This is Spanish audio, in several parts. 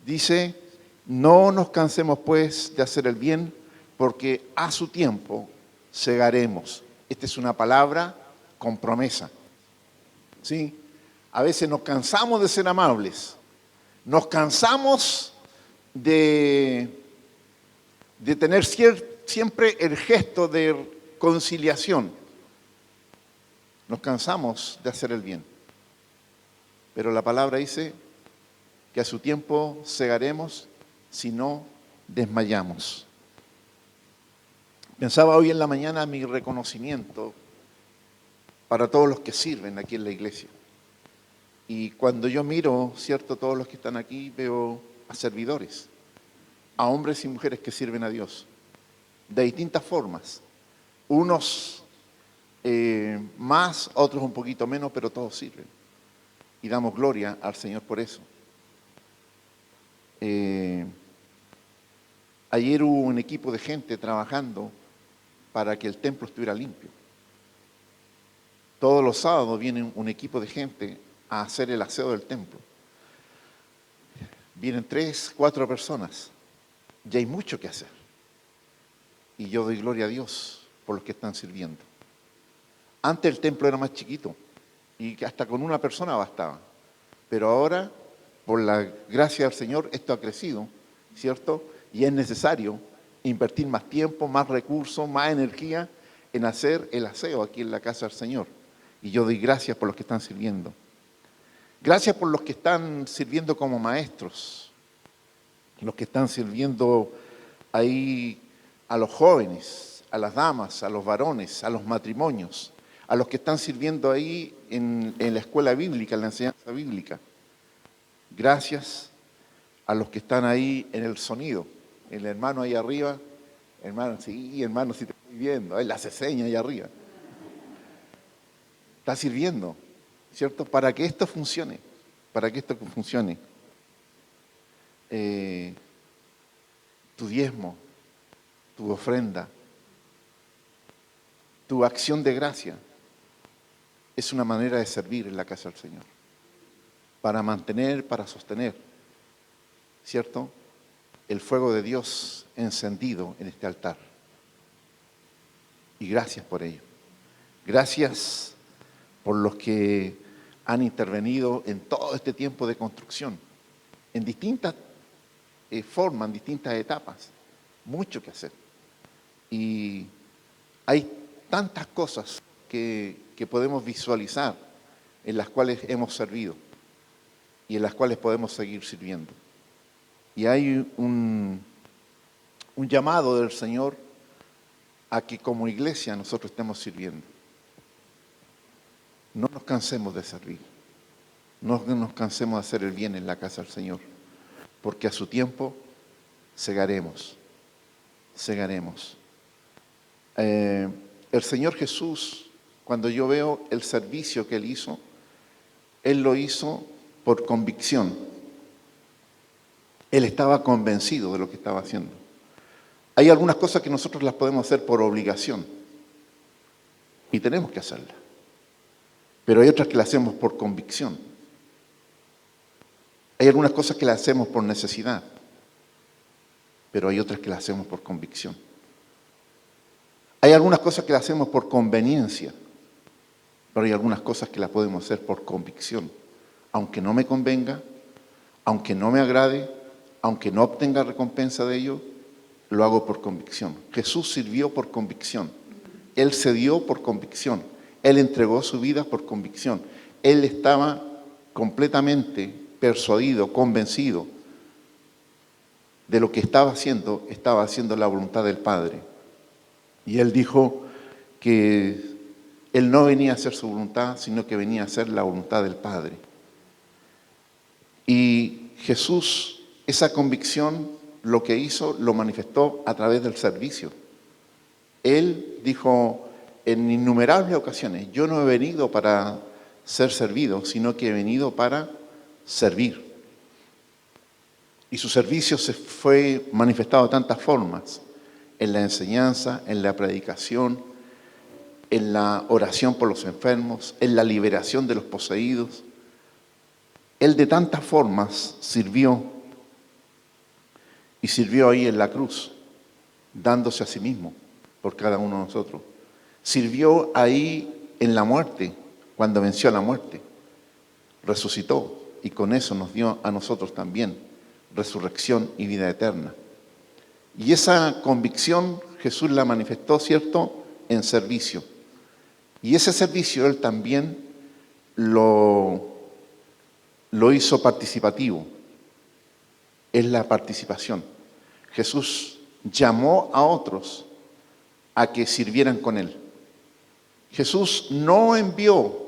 Dice, no nos cansemos pues de hacer el bien, porque a su tiempo segaremos. Esta es una palabra con promesa. ¿Sí? A veces nos cansamos de ser amables, nos cansamos de tener siempre el gesto de conciliación. Nos cansamos de hacer el bien. Pero la palabra dice que a su tiempo segaremos si no desmayamos. Pensaba hoy en la mañana mi reconocimiento para todos los que sirven aquí en la iglesia. Y cuando yo miro, ¿cierto?, todos los que están aquí, veo a servidores, a hombres y mujeres que sirven a Dios, de distintas formas. Unos más, otros un poquito menos, pero todos sirven. Y damos gloria al Señor por eso. Ayer hubo un equipo de gente trabajando para que el templo estuviera limpio. Todos los sábados viene un equipo de gente a hacer el aseo del templo. Vienen 3, 4 personas. Y hay mucho que hacer. Y yo doy gloria a Dios por los que están sirviendo. Antes el templo era más chiquito y hasta con una persona bastaba. Pero ahora, por la gracia del Señor, esto ha crecido, ¿cierto? Y es necesario invertir más tiempo, más recursos, más energía en hacer el aseo aquí en la casa del Señor. Y yo doy gracias por los que están sirviendo. Gracias por los que están sirviendo como maestros, los que están sirviendo ahí a los jóvenes, a las damas, a los varones, a los matrimonios, a los que están sirviendo ahí en la escuela bíblica, en la enseñanza bíblica. Gracias a los que están ahí en el sonido. El hermano ahí arriba, hermano, sí, hermano, sí te estoy viendo, él hace señas ahí arriba. Está sirviendo, ¿cierto? Para que esto funcione, para que esto funcione. Tu diezmo, tu ofrenda, tu acción de gracia es una manera de servir en la casa del Señor, para mantener, para sostener, ¿cierto?, el fuego de Dios encendido en este altar. Y gracias por ello. Gracias por los que han intervenido en todo este tiempo de construcción, en distintas formas, en distintas etapas. Mucho que hacer. Y hay tantas cosas que podemos visualizar, en las cuales hemos servido y en las cuales podemos seguir sirviendo. Y hay un llamado del Señor a que como iglesia nosotros estemos sirviendo. No nos cansemos de servir, no nos cansemos de hacer el bien en la casa del Señor, porque a su tiempo segaremos. El Señor Jesús, cuando yo veo el servicio que Él hizo, Él lo hizo por convicción. Él estaba convencido de lo que estaba haciendo. Hay algunas cosas que nosotros las podemos hacer por obligación y tenemos que hacerlas. Pero hay otras que las hacemos por convicción. Hay algunas cosas que las hacemos por necesidad, pero hay otras que las hacemos por convicción. Hay algunas cosas que las hacemos por conveniencia, pero hay algunas cosas que las podemos hacer por convicción. Aunque no me convenga, aunque no me agrade, aunque no obtenga recompensa de ello, lo hago por convicción. Jesús sirvió por convicción. Él se dio por convicción. Él entregó su vida por convicción. Él estaba completamente persuadido, convencido de lo que estaba haciendo la voluntad del Padre. Y Él dijo que Él no venía a hacer su voluntad, sino que venía a hacer la voluntad del Padre. Y Jesús, esa convicción, lo que hizo, lo manifestó a través del servicio. Él dijo en innumerables ocasiones, yo no he venido para ser servido, sino que he venido para servir. Y su servicio se fue manifestado de tantas formas, en la enseñanza, en la predicación, en la oración por los enfermos, en la liberación de los poseídos. Él de tantas formas sirvió y sirvió ahí en la cruz, dándose a sí mismo por cada uno de nosotros. Sirvió ahí en la muerte, cuando venció a la muerte. Resucitó y con eso nos dio a nosotros también resurrección y vida eterna. Y esa convicción Jesús la manifestó, ¿cierto?, en servicio. Y ese servicio Él también lo hizo participativo. Es la participación. Jesús llamó a otros a que sirvieran con Él. Jesús no envió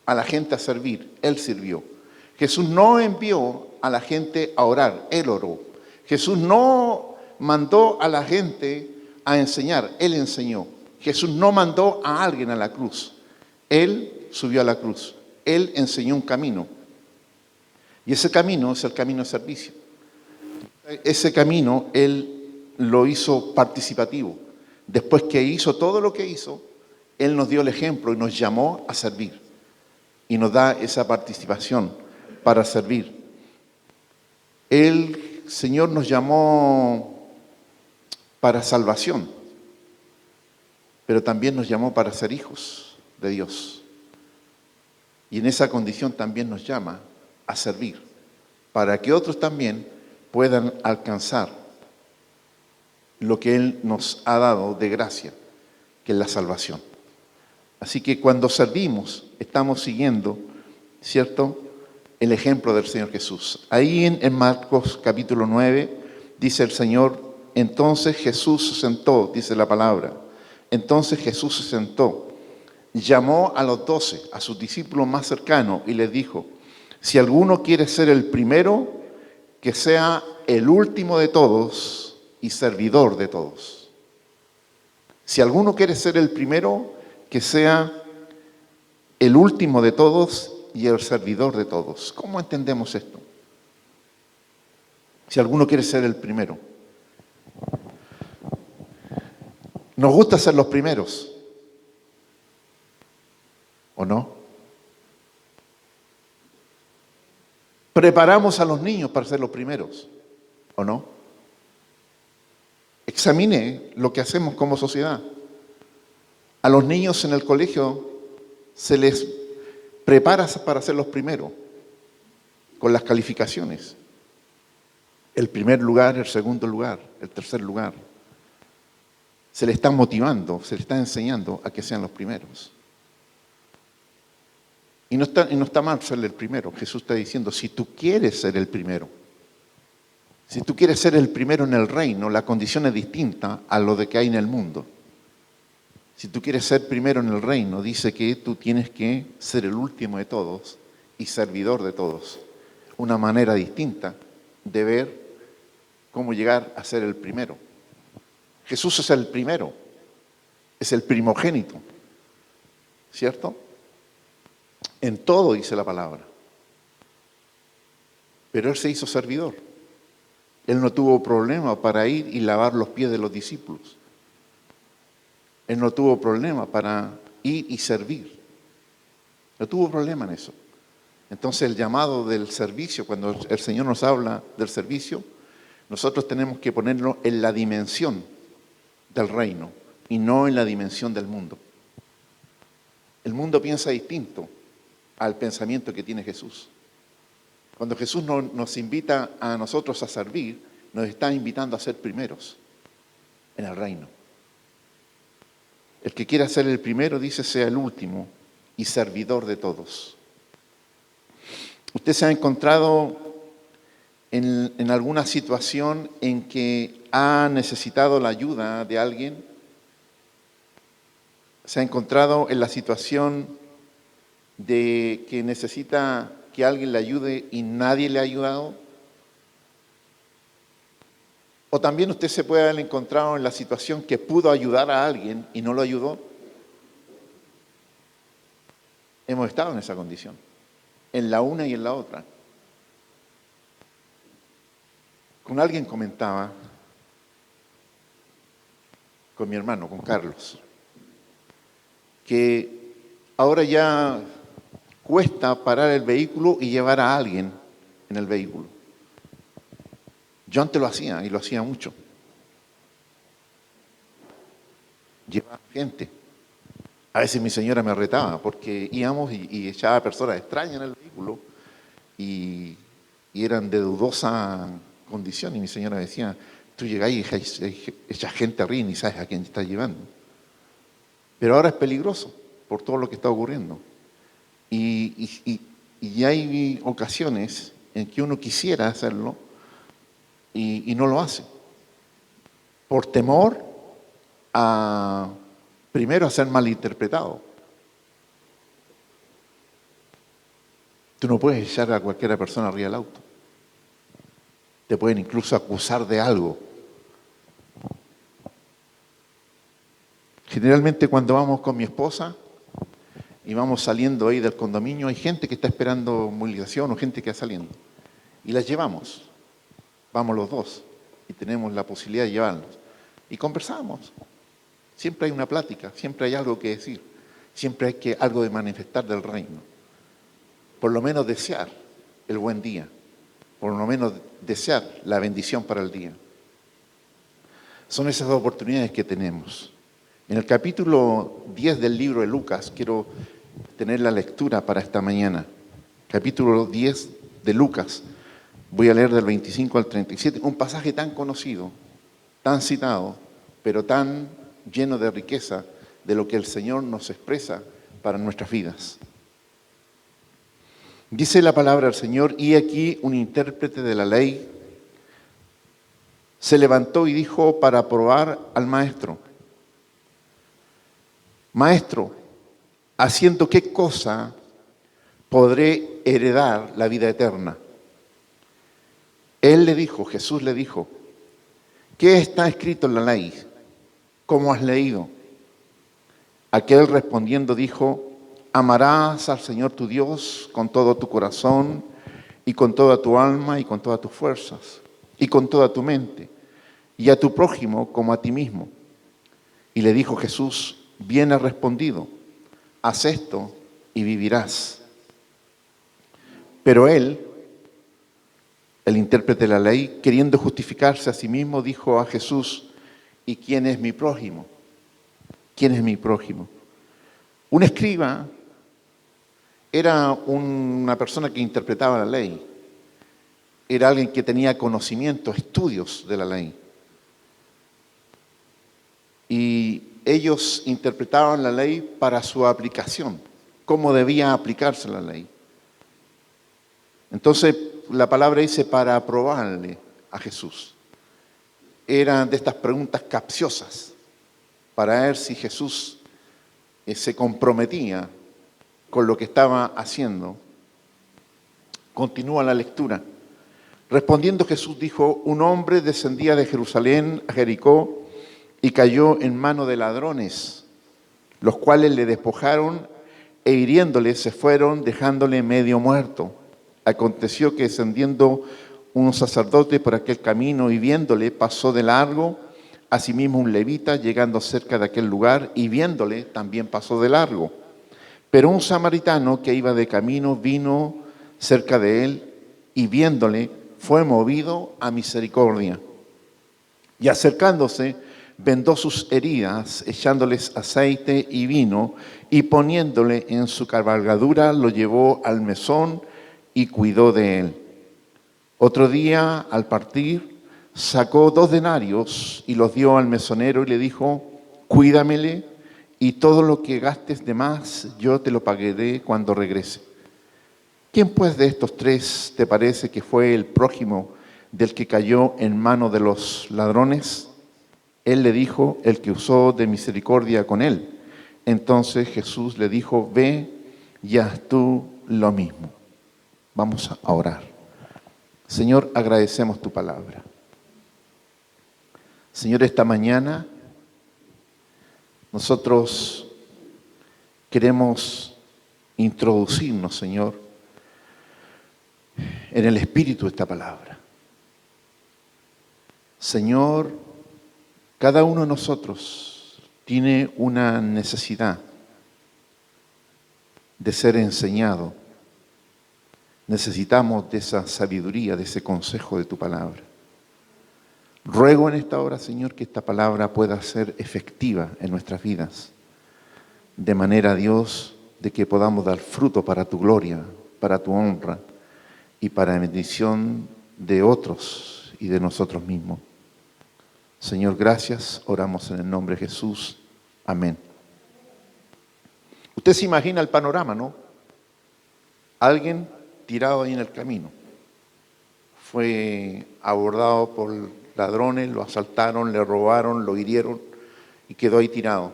a la gente a servir, Él sirvió. Jesús no envió a la gente a orar, Él oró. Jesús no mandó a la gente a enseñar, Él enseñó. Jesús no mandó a alguien a la cruz, Él subió a la cruz. Él enseñó un camino. Y ese camino es el camino de servicio. Ese camino Él lo hizo participativo. Después que hizo todo lo que hizo, Él nos dio el ejemplo y nos llamó a servir. Y nos da esa participación para servir. El Señor nos llamó para salvación, pero también nos llamó para ser hijos de Dios. Y en esa condición también nos llama a servir, para que otros también puedan alcanzar lo que Él nos ha dado de gracia, que es la salvación. Así que cuando servimos, estamos siguiendo, ¿cierto?, el ejemplo del Señor Jesús. Ahí en Marcos capítulo 9 dice el Señor: entonces Jesús se sentó, dice la palabra. Entonces Jesús se sentó, llamó a los 12, a sus discípulos más cercanos, y les dijo: si alguno quiere ser el primero, que sea el último de todos y servidor de todos. Si alguno quiere ser el primero, que sea el último de todos y el servidor de todos. ¿Cómo entendemos esto? Si alguno quiere ser el primero. Nos gusta ser los primeros, ¿o no? Preparamos a los niños para ser los primeros, ¿o no? Examine lo que hacemos como sociedad. A los niños en el colegio se les prepara para ser los primeros, con las calificaciones. El primer lugar, el segundo lugar, el tercer lugar. Se les está motivando, se les está enseñando a que sean los primeros. Y no está mal ser el primero. Jesús está diciendo: si tú quieres ser el primero, si tú quieres ser el primero en el reino, la condición es distinta a lo de que hay en el mundo. Si tú quieres ser primero en el reino, dice que tú tienes que ser el último de todos y servidor de todos. Una manera distinta de ver cómo llegar a ser el primero. Jesús es el primero, es el primogénito, ¿cierto? En todo dice la palabra. Pero Él se hizo servidor. Él no tuvo problema para ir y lavar los pies de los discípulos. Él no tuvo problema para ir y servir. No tuvo problema en eso. Entonces el llamado del servicio, cuando el Señor nos habla del servicio, nosotros tenemos que ponerlo en la dimensión del reino y no en la dimensión del mundo. El mundo piensa distinto al pensamiento que tiene Jesús. Cuando Jesús nos invita a nosotros a servir, nos está invitando a ser primeros en el reino. El que quiera ser el primero, dice, sea el último y servidor de todos. ¿Usted se ha encontrado en alguna situación en que ha necesitado la ayuda de alguien? ¿Se ha encontrado en la situación de que necesita que alguien le ayude y nadie le ha ayudado? O también usted se puede haber encontrado en la situación que pudo ayudar a alguien y no lo ayudó. Hemos estado en esa condición, en la una y en la otra. Con alguien comentaba, con mi hermano, con Carlos, que ahora ya cuesta parar el vehículo y llevar a alguien en el vehículo. Yo antes lo hacía y lo hacía mucho. Llevaba gente. A veces mi señora me retaba porque íbamos y echaba personas extrañas en el vehículo y eran de dudosa condición. Y mi señora decía, tú llegás y echas gente arriba y ni sabes a quién estás llevando. Pero ahora es peligroso por todo lo que está ocurriendo. Y hay ocasiones en que uno quisiera hacerlo y no lo hace. Por temor primero a ser malinterpretado. Tú no puedes echar a cualquier persona arriba del auto. Te pueden incluso acusar de algo. Generalmente cuando vamos con mi esposa y vamos saliendo ahí del condominio, hay gente que está esperando movilización o gente que está saliendo. Y las llevamos. Vamos los dos y tenemos la posibilidad de llevarlos. Y conversamos. Siempre hay una plática, siempre hay algo que decir, siempre hay algo de manifestar del reino. Por lo menos desear el buen día, por lo menos desear la bendición para el día. Son esas oportunidades que tenemos. En el capítulo 10 del libro de Lucas, quiero tener la lectura para esta mañana. Capítulo 10 de Lucas, voy a leer del 25 al 37, un pasaje tan conocido, tan citado, pero tan lleno de riqueza de lo que el Señor nos expresa para nuestras vidas. Dice la palabra del Señor, y aquí un intérprete de la ley se levantó y dijo para probar al maestro: Maestro, ¿haciendo qué cosa podré heredar la vida eterna? Él le dijo, Jesús le dijo, ¿qué está escrito en la ley? ¿Cómo has leído? Aquel respondiendo dijo, amarás al Señor tu Dios con todo tu corazón y con toda tu alma y con todas tus fuerzas y con toda tu mente y a tu prójimo como a ti mismo. Y le dijo Jesús, bien has respondido, haz esto y vivirás. Pero él, el intérprete de la ley, queriendo justificarse a sí mismo, dijo a Jesús, ¿y quién es mi prójimo? ¿Quién es mi prójimo? Un escriba era una persona que interpretaba la ley. Era alguien que tenía conocimiento, estudios de la ley. Y ellos interpretaban la ley para su aplicación, cómo debía aplicarse la ley. Entonces, la palabra dice para aprobarle a Jesús. Eran de estas preguntas capciosas para ver si Jesús se comprometía con lo que estaba haciendo. Continúa la lectura. Respondiendo Jesús dijo, un hombre descendía de Jerusalén a Jericó y cayó en mano de ladrones, los cuales le despojaron e hiriéndole se fueron, dejándole medio muerto. Aconteció que descendiendo un sacerdote por aquel camino y viéndole pasó de largo, asimismo un levita llegando cerca de aquel lugar y viéndole también pasó de largo. Pero un samaritano que iba de camino vino cerca de él y viéndole fue movido a misericordia. Y acercándose vendó sus heridas, echándoles aceite y vino y poniéndole en su cabalgadura lo llevó al mesón y cuidó de él. Otro día, al partir, sacó 2 denarios y los dio al mesonero y le dijo, cuídamele y todo lo que gastes de más yo te lo pagaré cuando regrese. ¿Quién pues de estos 3 te parece que fue el prójimo del que cayó en mano de los ladrones? Él le dijo, el que usó de misericordia con él. Entonces Jesús le dijo, ve y haz tú lo mismo. Vamos a orar. Señor, agradecemos tu palabra. Señor, esta mañana nosotros queremos introducirnos, Señor, en el espíritu de esta palabra. Señor, cada uno de nosotros tiene una necesidad de ser enseñado. Necesitamos de esa sabiduría, de ese consejo de tu palabra. Ruego en esta hora, Señor, que esta palabra pueda ser efectiva en nuestras vidas, de manera, Dios, de que podamos dar fruto para tu gloria, para tu honra y para la bendición de otros y de nosotros mismos. Señor, gracias. Oramos en el nombre de Jesús. Amén. Usted se imagina el panorama, ¿no? Alguien tirado ahí en el camino. Fue abordado por ladrones, lo asaltaron, le robaron, lo hirieron y quedó ahí tirado.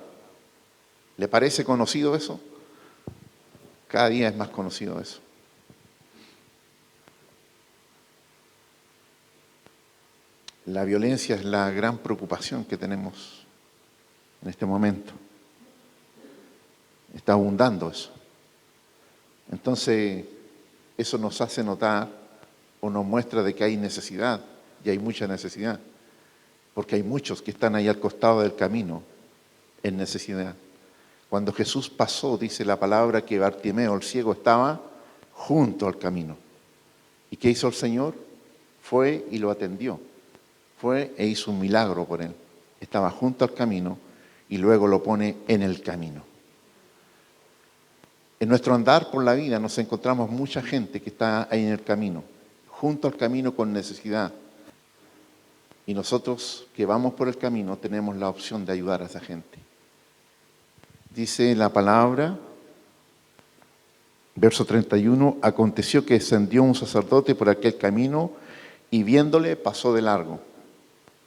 ¿Le parece conocido eso? Cada día es más conocido eso. La violencia es la gran preocupación que tenemos en este momento. Está abundando eso. Entonces, eso nos hace notar o nos muestra de que hay necesidad, y hay mucha necesidad, porque hay muchos que están ahí al costado del camino en necesidad. Cuando Jesús pasó, dice la palabra que Bartimeo, el ciego, estaba junto al camino. ¿Y qué hizo el Señor? Fue y lo atendió. Fue e hizo un milagro por él. Estaba junto al camino y luego lo pone en el camino. En nuestro andar por la vida nos encontramos mucha gente que está ahí en el camino, junto al camino con necesidad. Y nosotros que vamos por el camino tenemos la opción de ayudar a esa gente. Dice la palabra, verso 31, aconteció que descendió un sacerdote por aquel camino y viéndole pasó de largo.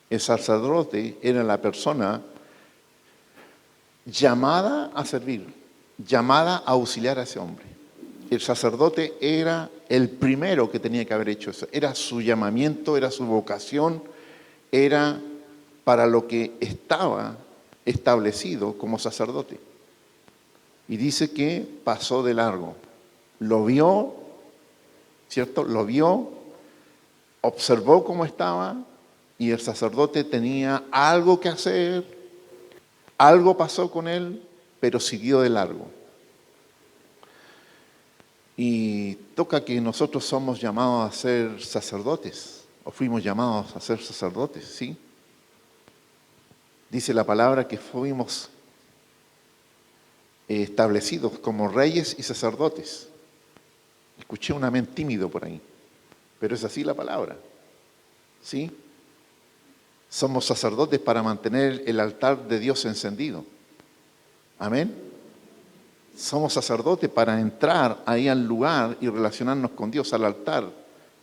El sacerdote era la persona llamada a servir, llamada a auxiliar a ese hombre. El sacerdote era el primero que tenía que haber hecho eso. Era su llamamiento, era su vocación, era para lo que estaba establecido como sacerdote. Y dice que pasó de largo. Lo vio, ¿cierto? Lo vio, observó cómo estaba y el sacerdote tenía algo que hacer, algo pasó con él, pero siguió de largo. Y toca que nosotros somos llamados a ser sacerdotes, o fuimos llamados a ser sacerdotes, ¿sí? Dice la palabra que fuimos establecidos como reyes y sacerdotes. Escuché un amén tímido por ahí, pero es así la palabra, ¿sí? Somos sacerdotes para mantener el altar de Dios encendido. Amén. Somos sacerdotes para entrar ahí al lugar y relacionarnos con Dios, al altar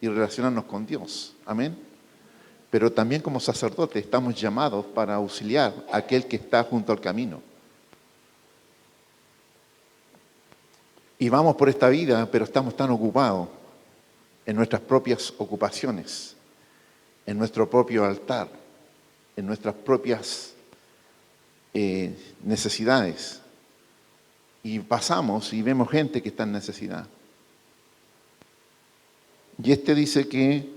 y relacionarnos con Dios. Amén. Pero también como sacerdotes estamos llamados para auxiliar a aquel que está junto al camino. Y vamos por esta vida, pero estamos tan ocupados en nuestras propias ocupaciones, en nuestro propio altar, en nuestras propias necesidades. Y pasamos y vemos gente que está en necesidad. Y dice que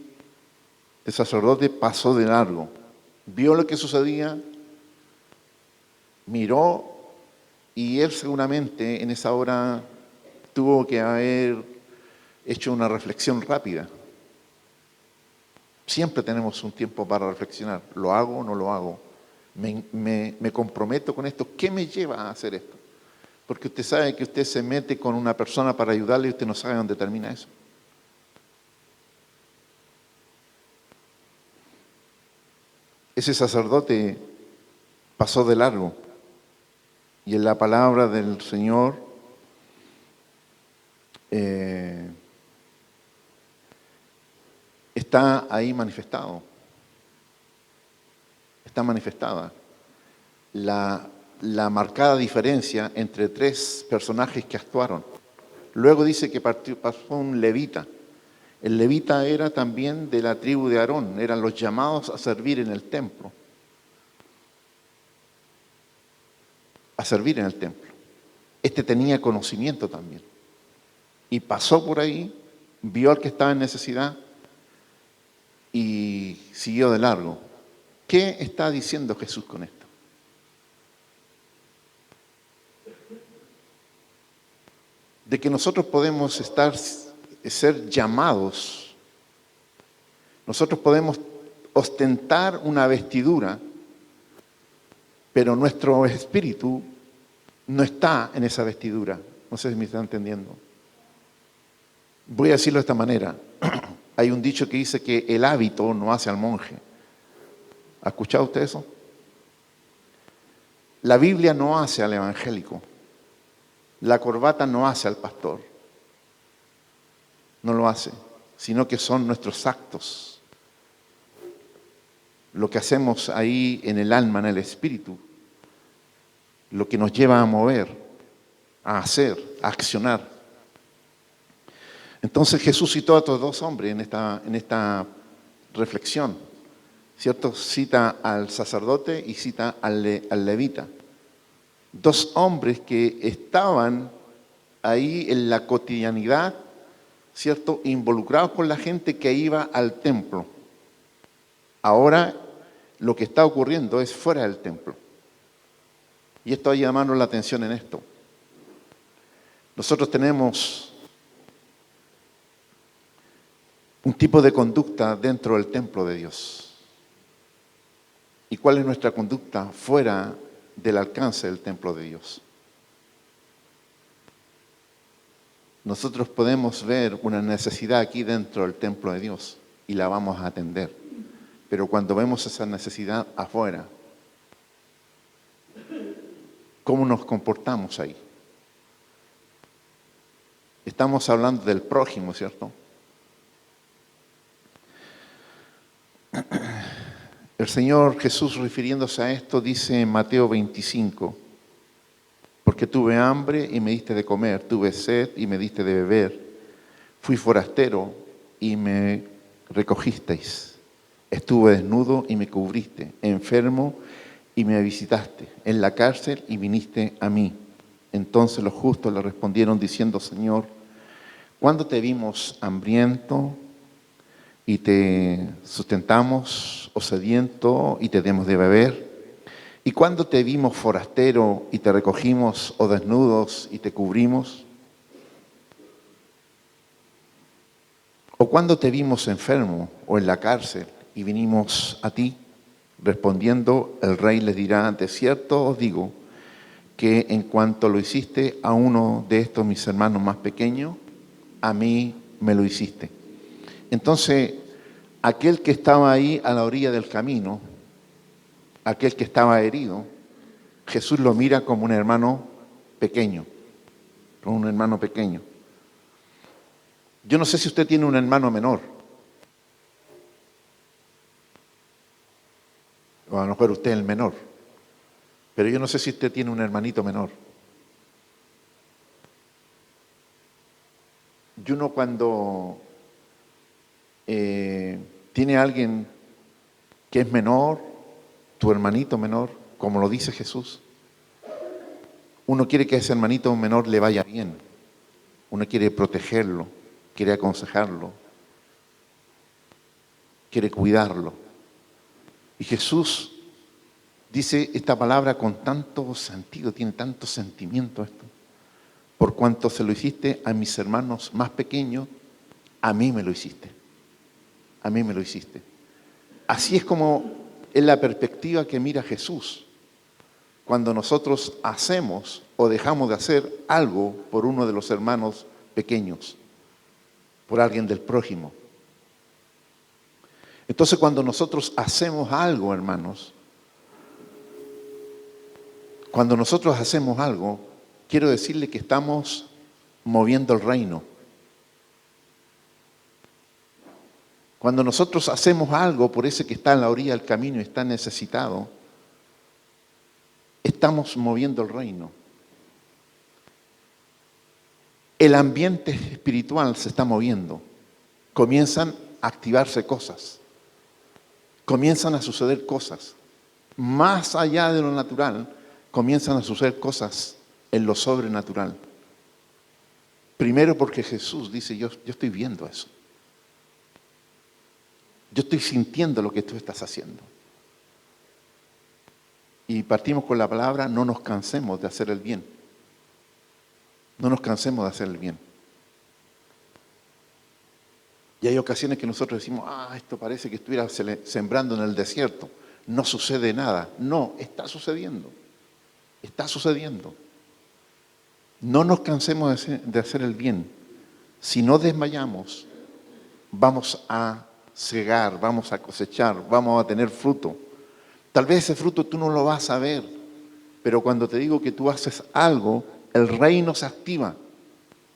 el sacerdote pasó de largo, vio lo que sucedía, miró y él seguramente en esa hora tuvo que haber hecho una reflexión rápida. Siempre tenemos un tiempo para reflexionar. ¿Lo hago o no lo hago? ¿Me comprometo con esto? ¿Qué me lleva a hacer esto? Porque usted sabe que usted se mete con una persona para ayudarle y usted no sabe dónde termina eso. Ese sacerdote pasó de largo y en la palabra del Señor está ahí manifestado. Está manifestada la marcada diferencia entre tres personajes que actuaron. Luego dice que pasó un levita. El levita era también de la tribu de Aarón, eran los llamados a servir en el templo. A servir en el templo. Este tenía conocimiento también. Y pasó por ahí, vio al que estaba en necesidad y siguió de largo. ¿Qué está diciendo Jesús con esto? De que nosotros podemos ser llamados, nosotros podemos ostentar una vestidura, pero nuestro espíritu no está en esa vestidura. No sé si me están entendiendo. Voy a decirlo de esta manera. Hay un dicho que dice que el hábito no hace al monje. ¿Ha escuchado usted eso? La Biblia no hace al evangélico. La corbata no hace al pastor. No lo hace, sino que son nuestros actos. Lo que hacemos ahí en el alma, en el espíritu, lo que nos lleva a mover, a hacer, a accionar. Entonces Jesús citó a estos dos hombres en esta reflexión, ¿cierto? Cita al sacerdote y cita al levita. Dos hombres que estaban ahí en la cotidianidad, ¿cierto? Involucrados con la gente que iba al templo. Ahora lo que está ocurriendo es fuera del templo. Y esto hay que llamarnos la atención en esto. Nosotros tenemos un tipo de conducta dentro del templo de Dios. ¿Y cuál es nuestra conducta fuera del alcance del templo de Dios? Nosotros podemos ver una necesidad aquí dentro del templo de Dios y la vamos a atender. Pero cuando vemos esa necesidad afuera, ¿cómo nos comportamos ahí? Estamos hablando del prójimo, ¿cierto? El Señor Jesús, refiriéndose a esto, dice en Mateo 25, porque tuve hambre y me diste de comer, tuve sed y me diste de beber, fui forastero y me recogisteis, estuve desnudo y me cubriste, enfermo y me visitaste, en la cárcel y viniste a mí. Entonces los justos le respondieron diciendo, Señor, ¿cuándo te vimos hambriento y te sustentamos, o sediento y te demos de beber? ¿Y cuándo te vimos forastero y te recogimos, o desnudos y te cubrimos? ¿O cuándo te vimos enfermo o en la cárcel y vinimos a ti? Respondiendo, el rey les dirá, de cierto os digo, que en cuanto lo hiciste a uno de estos mis hermanos más pequeños, a mí me lo hiciste. Entonces, aquel que estaba ahí a la orilla del camino, aquel que estaba herido, Jesús lo mira como un hermano pequeño, como un hermano pequeño. Yo no sé si usted tiene un hermano menor, o a lo mejor usted es el menor, pero yo no sé si usted tiene un hermanito menor. Y uno cuando tiene a alguien que es menor, tu hermanito menor, como lo dice Jesús, uno quiere que a ese hermanito menor le vaya bien, uno quiere protegerlo, quiere aconsejarlo, quiere cuidarlo. Y Jesús dice esta palabra con tanto sentido, tiene tanto sentimiento esto. Por cuanto se lo hiciste a mis hermanos más pequeños, a mí me lo hiciste. A mí me lo hiciste. Así es como es la perspectiva que mira Jesús cuando nosotros hacemos o dejamos de hacer algo por uno de los hermanos pequeños, por alguien del prójimo. Entonces, cuando nosotros hacemos algo, hermanos, cuando nosotros hacemos algo, quiero decirle que estamos moviendo el reino. Cuando nosotros hacemos algo por ese que está en la orilla del camino y está necesitado, estamos moviendo el reino. El ambiente espiritual se está moviendo. Comienzan a activarse cosas. Comienzan a suceder cosas. Más allá de lo natural, comienzan a suceder cosas en lo sobrenatural. Primero porque Jesús dice, yo estoy viendo eso. Yo estoy sintiendo lo que tú estás haciendo. Y partimos con la palabra, no nos cansemos de hacer el bien. No nos cansemos de hacer el bien. Y hay ocasiones que nosotros decimos, esto parece que estuviera sembrando en el desierto. No sucede nada. No, está sucediendo. Está sucediendo. No nos cansemos de hacer el bien. Si no desmayamos, vamos a cegar, vamos a cosechar, vamos a tener fruto. Tal vez ese fruto tú no lo vas a ver, pero cuando te digo que tú haces algo, el reino se activa.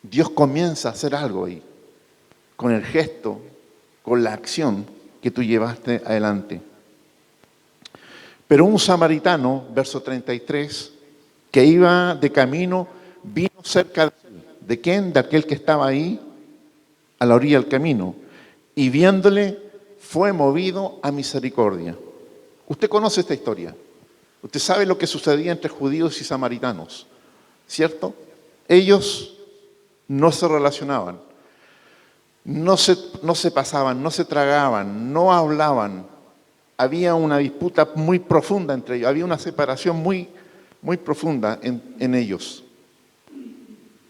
Dios comienza a hacer algo ahí, con el gesto, con la acción que tú llevaste adelante. Pero un samaritano, verso 33, que iba de camino, vino cerca de él. ¿De quién? De aquel que estaba ahí, a la orilla del camino. Y viéndole, fue movido a misericordia. Usted conoce esta historia. Usted sabe lo que sucedía entre judíos y samaritanos, ¿cierto? Ellos no se relacionaban, no se pasaban, no se tragaban, no hablaban. Había una disputa muy profunda entre ellos, había una separación muy, muy profunda en ellos,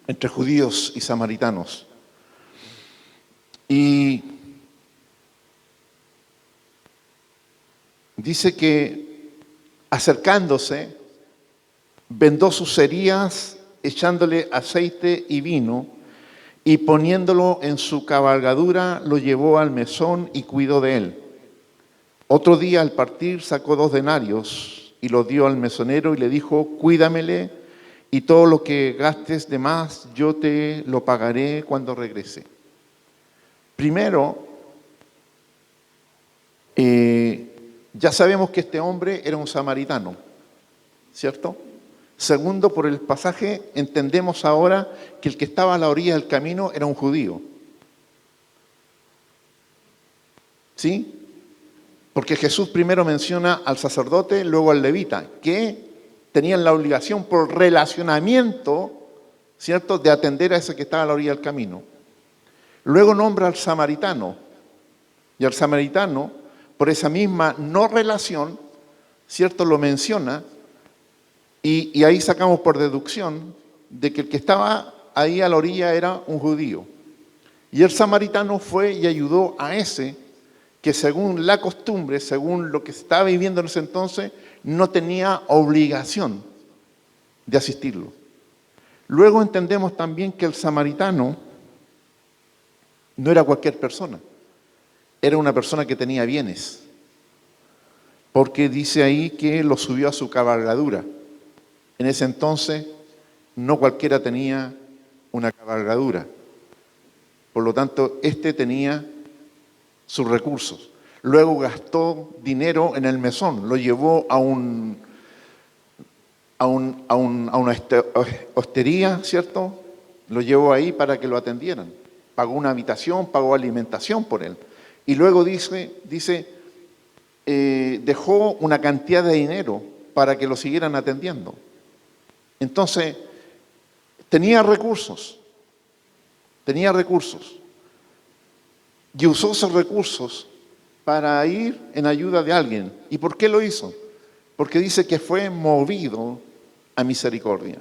entre judíos y samaritanos. Y dice que acercándose, vendó sus heridas, echándole aceite y vino, y poniéndolo en su cabalgadura, lo llevó al mesón y cuidó de él. Otro día al partir sacó 2 denarios y los dio al mesonero y le dijo, cuídamele y todo lo que gastes de más yo te lo pagaré cuando regrese. Primero, ya sabemos que este hombre era un samaritano, ¿cierto? Segundo, por el pasaje entendemos ahora que el que estaba a la orilla del camino era un judío. ¿Sí? Porque Jesús primero menciona al sacerdote, luego al levita, que tenían la obligación por relacionamiento, ¿cierto?, de atender a ese que estaba a la orilla del camino. Luego nombra al samaritano, y al samaritano, por esa misma no relación, ¿cierto?, lo menciona, y ahí sacamos por deducción de que el que estaba ahí a la orilla era un judío. Y el samaritano fue y ayudó a ese que según la costumbre, según lo que estaba viviendo en ese entonces, no tenía obligación de asistirlo. Luego entendemos también que el samaritano no era cualquier persona, era una persona que tenía bienes, porque dice ahí que lo subió a su cabalgadura. En ese entonces no cualquiera tenía una cabalgadura, por lo tanto este tenía sus recursos. Luego gastó dinero en el mesón, lo llevó a una hostería, ¿cierto? Lo llevó ahí para que lo atendieran. Pagó una habitación, pagó alimentación por él. Y luego dice, dejó una cantidad de dinero para que lo siguieran atendiendo. Entonces, tenía recursos. Y usó esos recursos para ir en ayuda de alguien. ¿Y por qué lo hizo? Porque dice que fue movido a misericordia.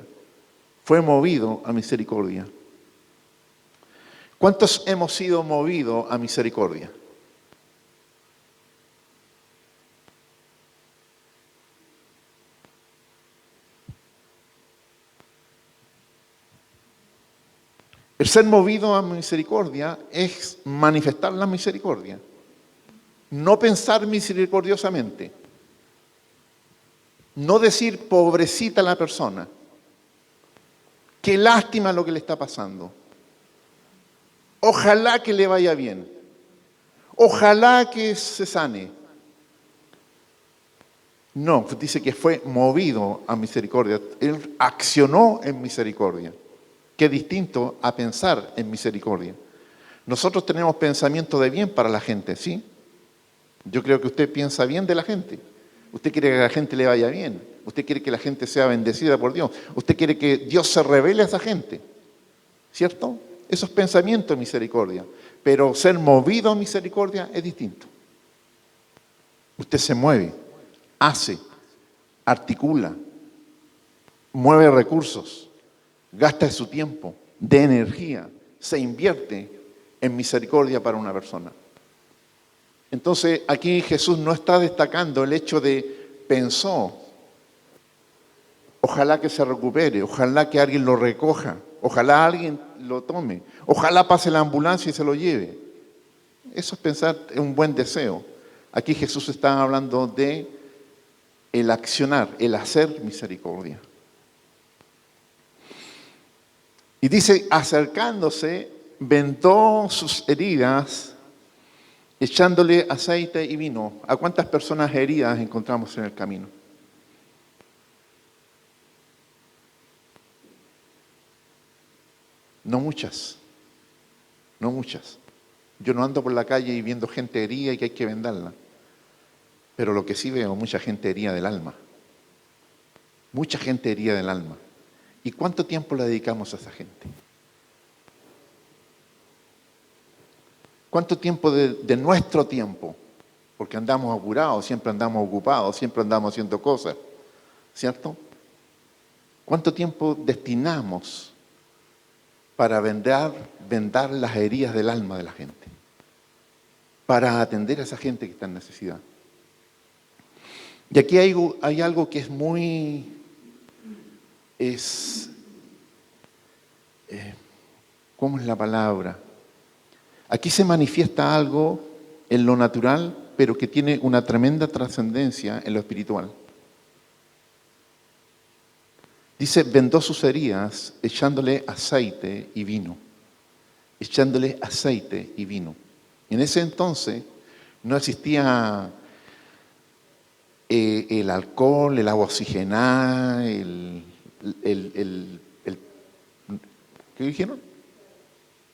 Fue movido a misericordia. ¿Cuántos hemos sido movidos a misericordia? El ser movido a misericordia es manifestar la misericordia. No pensar misericordiosamente. No decir pobrecita la persona. Qué lástima lo que le está pasando. Ojalá que le vaya bien. Ojalá que se sane. No, dice que fue movido a misericordia. Él accionó en misericordia. Qué distinto a pensar en misericordia. Nosotros tenemos pensamiento de bien para la gente, ¿sí? Yo creo que usted piensa bien de la gente. Usted quiere que a la gente le vaya bien. Usted quiere que la gente sea bendecida por Dios. Usted quiere que Dios se revele a esa gente. ¿Cierto? Eso es pensamiento de misericordia. Pero ser movido a misericordia es distinto. Usted se mueve, hace, articula, mueve recursos, gasta su tiempo, de energía, se invierte en misericordia para una persona. Entonces, aquí Jesús no está destacando el hecho de pensó, ojalá que se recupere, ojalá que alguien lo recoja, ojalá alguien lo tome, ojalá pase la ambulancia y se lo lleve. Eso es pensar en un buen deseo. Aquí Jesús está hablando de el accionar, el hacer misericordia. Y dice, acercándose, vendó sus heridas, echándole aceite y vino. ¿A cuántas personas heridas encontramos en el camino? No muchas, no muchas. Yo no ando por la calle y viendo gente herida y que hay que vendarla. Pero lo que sí veo, mucha gente herida del alma. Mucha gente herida del alma. ¿Y cuánto tiempo le dedicamos a esa gente? ¿Cuánto tiempo de nuestro tiempo? Porque andamos apurados, siempre andamos ocupados, siempre andamos haciendo cosas, ¿cierto? ¿Cuánto tiempo destinamos para vendar las heridas del alma de la gente? Para atender a esa gente que está en necesidad. Y aquí hay algo que es muy... ¿cómo es la palabra? Aquí se manifiesta algo en lo natural, pero que tiene una tremenda trascendencia en lo espiritual. Dice, vendó sus heridas echándole aceite y vino. Echándole aceite y vino. En ese entonces no existía el alcohol, el agua oxigenada, ¿qué dijeron?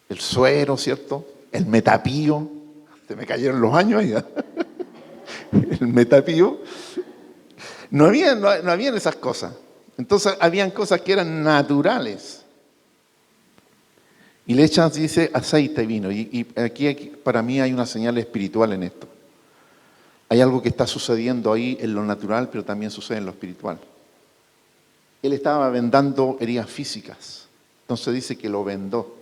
El suero, ¿cierto? El metapío. Se me cayeron los años ahí. El metapío. No habían esas cosas. Entonces habían cosas que eran naturales. Y le echan, dice, aceite y vino. Y aquí para mí hay una señal espiritual en esto. Hay algo que está sucediendo ahí en lo natural, pero también sucede en lo espiritual. Él estaba vendando heridas físicas. Entonces dice que lo vendó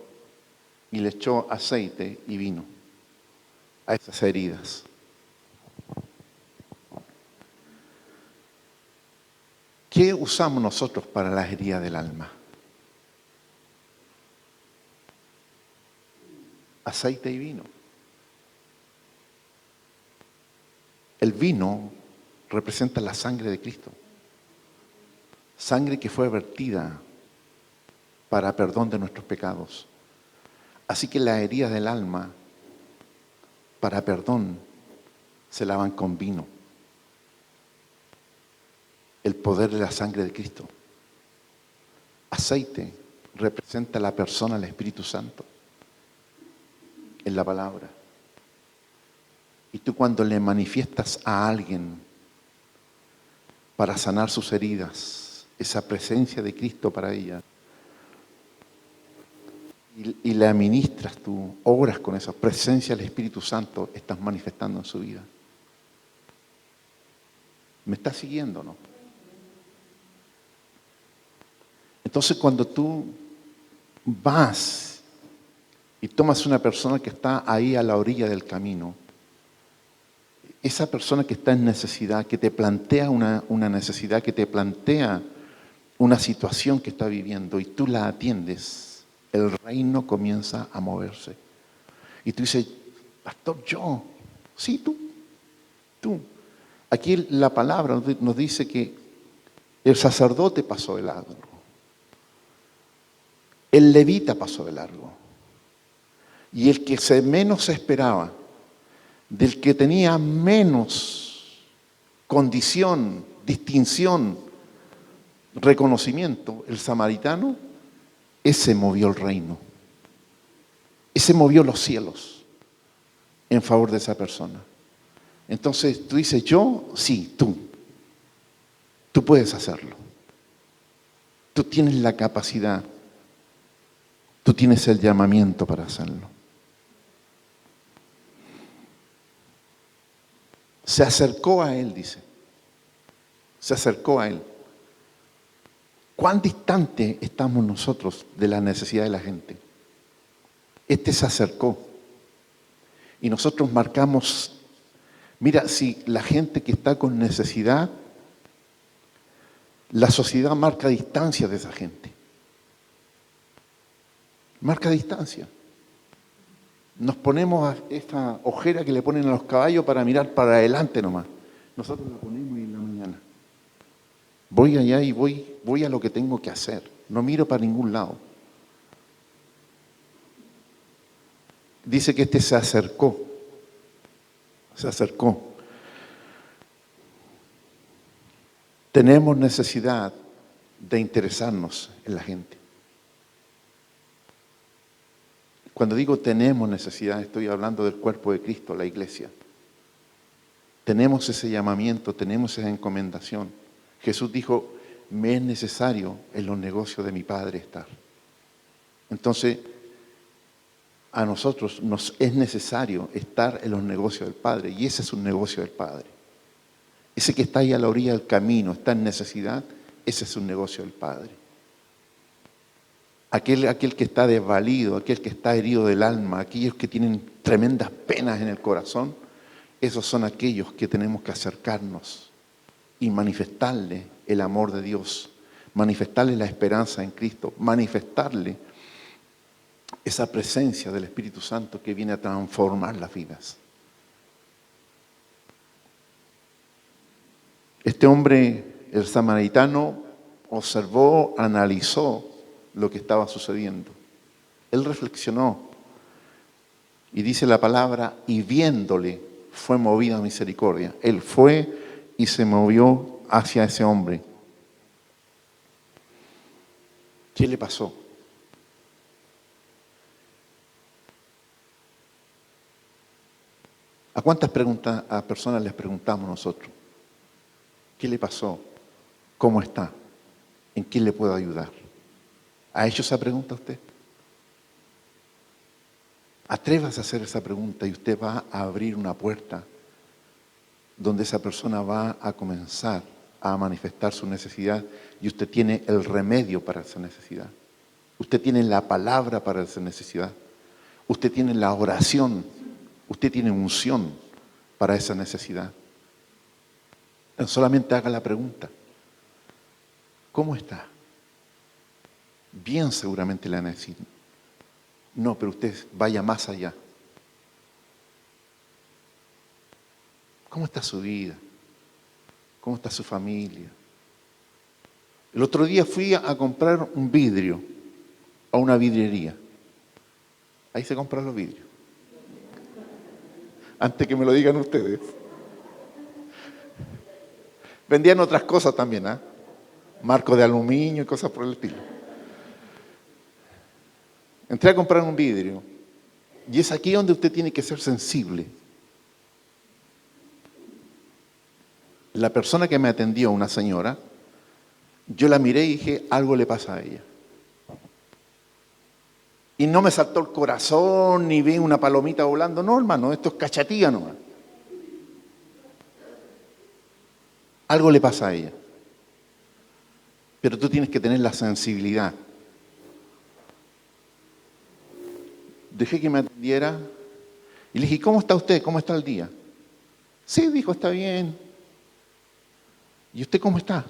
y le echó aceite y vino a esas heridas. ¿Qué usamos nosotros para las heridas del alma? Aceite y vino. El vino representa la sangre de Cristo. Sangre que fue vertida para perdón de nuestros pecados. Así que las heridas del alma, para perdón, se lavan con vino. El poder de la sangre de Cristo. Aceite representa la persona del Espíritu Santo en la palabra. Y tú cuando le manifiestas a alguien para sanar sus heridas, esa presencia de Cristo para ella, y le administras, tú obras con esa presencia del Espíritu Santo, estás manifestando en su vida. ¿Me estás siguiendo, no? Entonces cuando tú vas y tomas una persona que está ahí a la orilla del camino, esa persona que está en necesidad, que te plantea una necesidad, que te plantea una situación que está viviendo y tú la atiendes, el reino comienza a moverse. Y tú dices, pastor, yo, sí, tú. Aquí la palabra nos dice que el sacerdote pasó de largo, el levita pasó de largo, y el que menos se esperaba, del que tenía menos condición, distinción, reconocimiento, el samaritano, ese movió el reino. Ese movió los cielos en favor de esa persona. Entonces tú dices, yo, sí, tú. Tú puedes hacerlo. Tú tienes la capacidad. Tú tienes el llamamiento para hacerlo. Se acercó a él, dice. Se acercó a él. ¿Cuán distante estamos nosotros de la necesidad de la gente? Este se acercó Y nosotros marcamos, mira, si la gente que está con necesidad, la sociedad marca distancia de esa gente. Marca distancia. Nos ponemos a esta ojera que le ponen a los caballos para mirar para adelante nomás. Nosotros la ponemos en la mañana. Voy allá y voy a lo que tengo que hacer. No miro para ningún lado. Dice que este se acercó. Se acercó. Tenemos necesidad de interesarnos en la gente. Cuando digo tenemos necesidad, estoy hablando del cuerpo de Cristo, la iglesia. Tenemos ese llamamiento, tenemos esa encomendación. Jesús dijo, me es necesario en los negocios de mi Padre estar. Entonces, a nosotros nos es necesario estar en los negocios del Padre, y ese es un negocio del Padre. Ese que está ahí a la orilla del camino, está en necesidad, ese es un negocio del Padre. Aquel que está desvalido, aquel que está herido del alma, aquellos que tienen tremendas penas en el corazón, esos son aquellos que tenemos que acercarnos y manifestarle el amor de Dios, manifestarle la esperanza en Cristo, manifestarle esa presencia del Espíritu Santo que viene a transformar las vidas. Este hombre, el samaritano, observó, analizó lo que estaba sucediendo. Él reflexionó y dice la palabra, y viéndole fue movido a misericordia. Él fue y se movió hacia ese hombre. ¿Qué le pasó? ¿A cuántas personas les preguntamos nosotros? ¿Qué le pasó? ¿Cómo está? ¿En qué le puedo ayudar? ¿Ha hecho esa pregunta usted? Atrévase a hacer esa pregunta y usted va a abrir una puerta donde esa persona va a comenzar a manifestar su necesidad y usted tiene el remedio para esa necesidad. Usted tiene la palabra para esa necesidad. Usted tiene la oración. Usted tiene unción para esa necesidad. Solamente haga la pregunta. ¿Cómo está? Bien, seguramente le van a decir. No, pero usted vaya más allá. ¿Cómo está su vida? ¿Cómo está su familia? El otro día fui a comprar un vidrio a una vidriería. Ahí se compran los vidrios. Antes que me lo digan ustedes. Vendían otras cosas también, ¿ah? Marcos de aluminio y cosas por el estilo. Entré a comprar un vidrio. Y es aquí donde usted tiene que ser sensible. La persona que me atendió, una señora, yo la miré y dije, algo le pasa a ella. Y no me saltó el corazón, ni vi una palomita volando. No, hermano, esto es cachatilla nomás. Algo le pasa a ella. Pero tú tienes que tener la sensibilidad. Dejé que me atendiera y le dije, ¿cómo está usted? ¿Cómo está el día? Sí, dijo, está bien. ¿Y usted cómo está?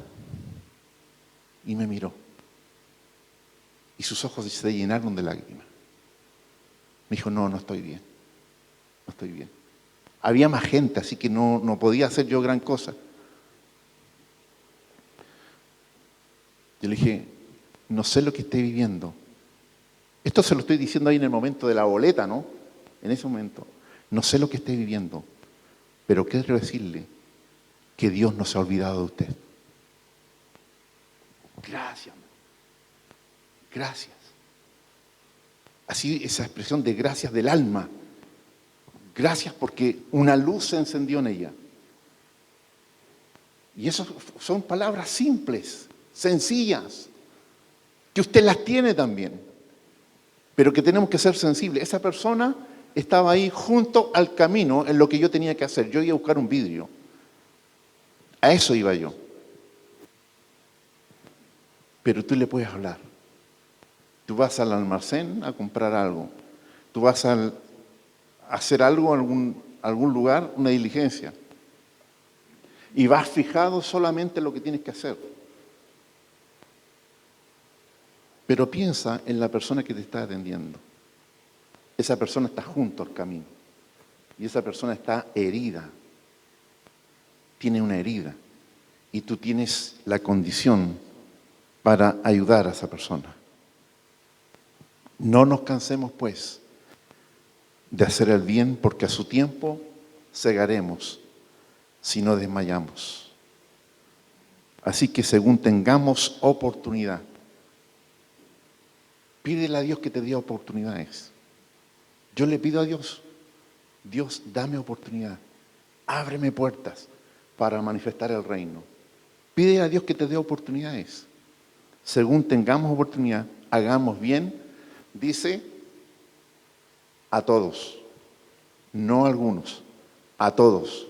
Y me miró. Y sus ojos se llenaron de lágrimas. Me dijo, no estoy bien. No estoy bien. Había más gente, así que no podía hacer yo gran cosa. Yo le dije, no sé lo que esté viviendo. Esto se lo estoy diciendo ahí en el momento de la boleta, ¿no? En ese momento. No sé lo que esté viviendo, pero quiero decirle que Dios no se ha olvidado de usted. Gracias. Gracias. Así esa expresión de gracias del alma. Gracias porque una luz se encendió en ella. Y eso son palabras simples, sencillas, que usted las tiene también, pero que tenemos que ser sensibles. Esa persona estaba ahí junto al camino en lo que yo tenía que hacer. Yo iba a buscar un vidrio. A eso iba yo. Pero tú le puedes hablar. Tú vas al almacén a comprar algo. Tú vas a hacer algo en algún lugar, una diligencia. Y vas fijado solamente en lo que tienes que hacer. Pero piensa en la persona que te está atendiendo. Esa persona está junto al camino. Y esa persona está herida. Tiene una herida. Y tú tienes la condición para ayudar a esa persona. No nos cansemos, pues, de hacer el bien, porque a su tiempo segaremos si no desmayamos. Así que según tengamos oportunidad, pídele a Dios que te dé oportunidades. Yo le pido a Dios, Dios, dame oportunidad, ábreme puertas para manifestar el reino. Pídele a Dios que te dé oportunidades. Según tengamos oportunidad, hagamos bien, dice, a todos, no a algunos, a todos.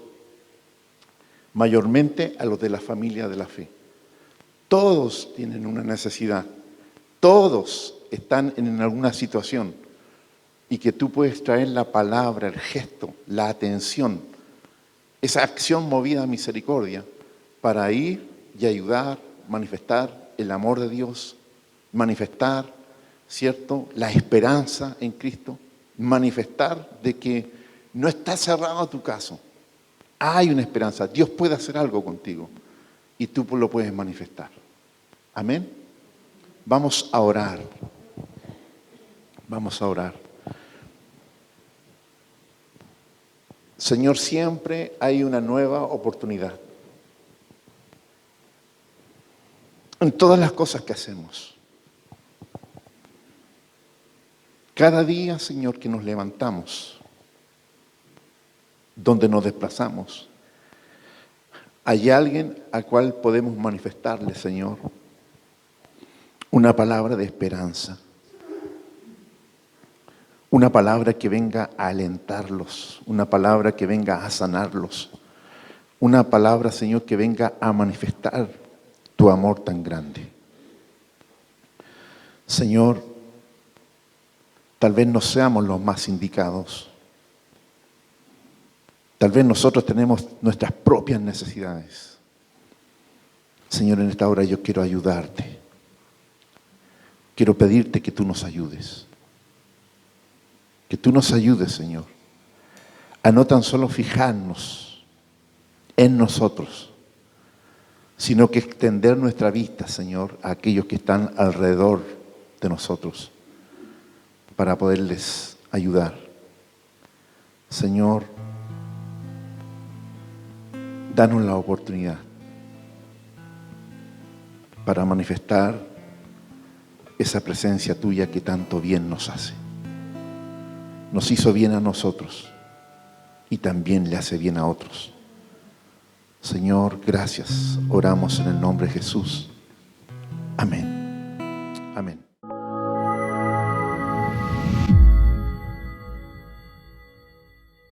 Mayormente a los de la familia de la fe. Todos tienen una necesidad, todos están en alguna situación y que tú puedes traer la palabra, el gesto, la atención, esa acción movida a misericordia para ir y ayudar, manifestar el amor de Dios, manifestar, ¿cierto?, la esperanza en Cristo, manifestar de que no está cerrado tu caso. Hay una esperanza. Dios puede hacer algo contigo y tú lo puedes manifestar. Amén. Vamos a orar. Vamos a orar. Señor, siempre hay una nueva oportunidad. En todas las cosas que hacemos. Cada día, Señor, que nos levantamos, donde nos desplazamos, hay alguien al cual podemos manifestarle, Señor, una palabra de esperanza, una palabra que venga a alentarlos, una palabra que venga a sanarlos, una palabra, Señor, que venga a manifestar tu amor tan grande. Señor, tal vez no seamos los más indicados. Tal vez nosotros tenemos nuestras propias necesidades. Señor, en esta hora yo quiero ayudarte. Quiero pedirte que tú nos ayudes. Que tú nos ayudes, Señor, a no tan solo fijarnos en nosotros, sino que extender nuestra vista, Señor, a aquellos que están alrededor de nosotros para poderles ayudar. Señor, danos la oportunidad para manifestar esa presencia tuya que tanto bien nos hace. Nos hizo bien a nosotros y también le hace bien a otros. Señor, gracias. Oramos en el nombre de Jesús. Amén.